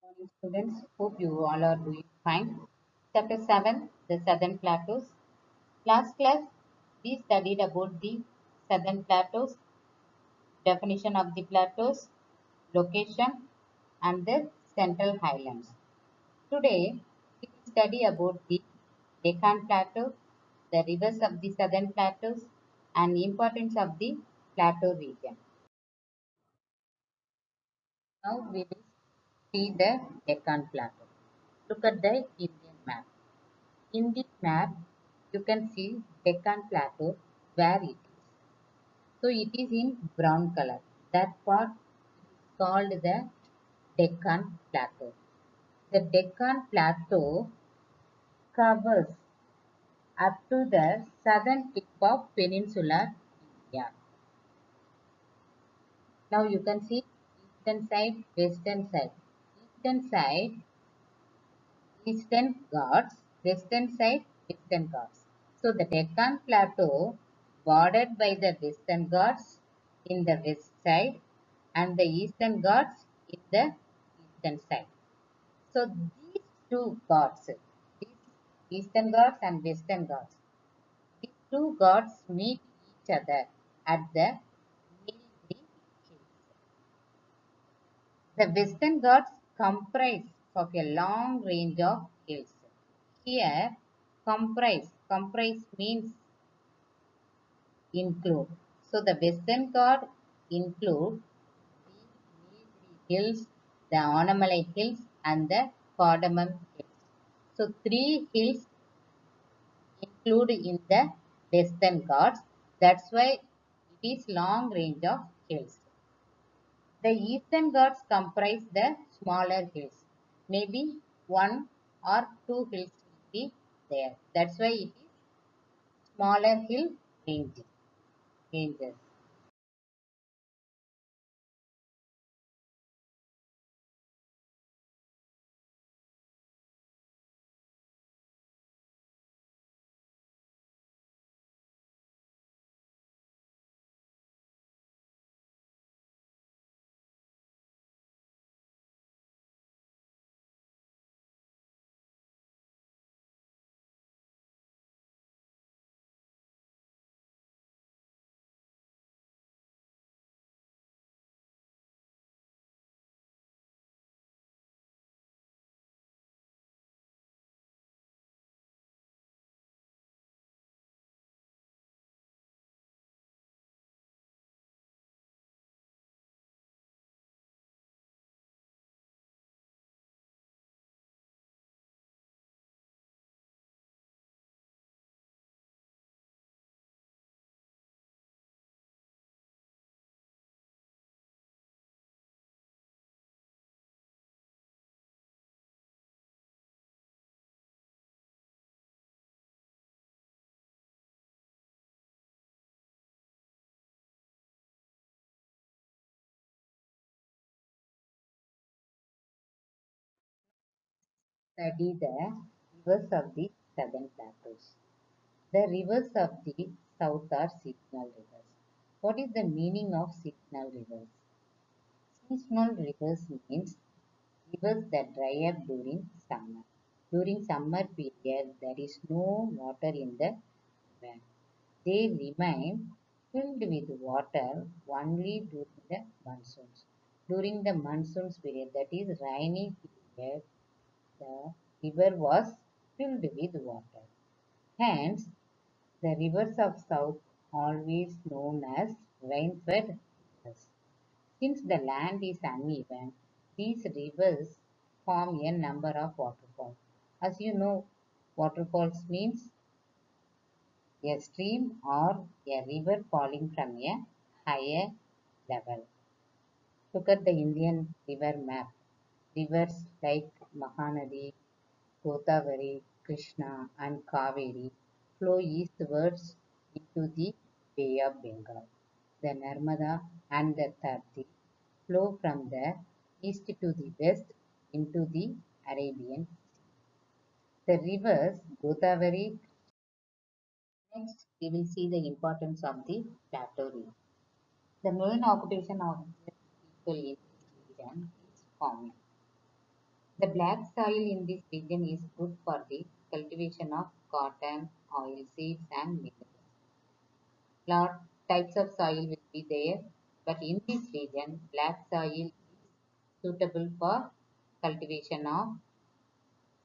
Morning, students. Hope you all are doing fine. Chapter 7, the Southern Plateaus. Last class, we studied about the Southern Plateaus, definition of the plateaus, location, and the Central Highlands. Today, we will study about the Deccan Plateau, the rivers of the Southern Plateaus, and importance of the Plateau region. Now we will see the Deccan Plateau. Look at the Indian map. In this map, you can see Deccan Plateau where it is. So it is in brown color. That part is called the Deccan Plateau. The Deccan Plateau covers up to the southern tip of peninsular India. Now you can see eastern side, western side. Eastern side, Eastern Ghats, western side, Western Ghats. So the Deccan Plateau bordered by the Western Ghats in the west side and the Eastern Ghats in the eastern side. So these two Ghats, these Eastern Ghats and Western Ghats, these two Ghats meet each other at the Nilgiri Hills. The Western Ghats comprise of a long range of hills. Here, comprise means include. So the Western Ghats include the Nilgiri Hills, the Annamalai Hills, and the Cardamom Hills. So three hills include in the Western Ghats. That's why it is long range of hills. The Eastern Ghats comprise the smaller hills. Maybe one or two hills will be there. That's why it is smaller hill ranges. Study the rivers of the southern plateaus. The rivers of the south are seasonal rivers. What is the meaning of seasonal rivers? Seasonal rivers means rivers that dry up during summer. During summer period, there is no water in the river. They remain filled with water only during the monsoons. During the monsoons period, that is rainy period, the river was filled with water. Hence, the rivers of south always known as rain-fed rivers. Since the land is uneven, these rivers form a number of waterfalls. As you know, waterfalls means a stream or a river falling from a higher level. Look at the Indian river map. Rivers like Mahanadi, Godavari, Krishna, and Kaveri flow eastwards into the Bay of Bengal. The Narmada and the Tapti flow from the east to the west into the Arabian Sea. The rivers Godavari. Next, we will see the importance of the plateau region. The main occupation of the people in this region is farming. The black soil in this region is good for the cultivation of cotton, oilseeds and millets. Lot types of soil will be there, but in this region, black soil is suitable for cultivation of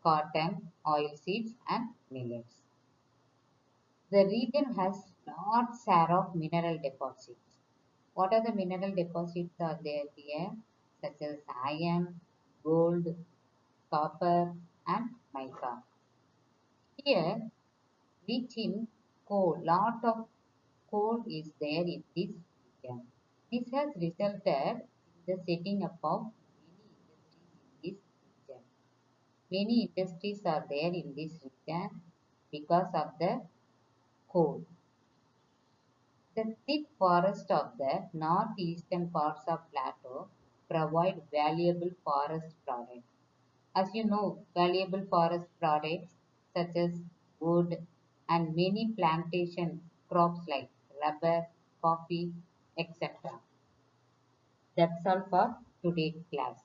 cotton, oilseeds and millets. The region has large share of mineral deposits. What are the mineral deposits are there here? Such as iron, gold, copper and mica. Here, rich in coal, lot of coal is there in this region. This has resulted in the setting up of many industries in this region. Many industries are there in this region because of the coal. The thick forests of the northeastern parts of plateau provide valuable forest products. As you know, valuable forest products such as wood and many plantation crops like rubber, coffee, etc. That's all for today's class.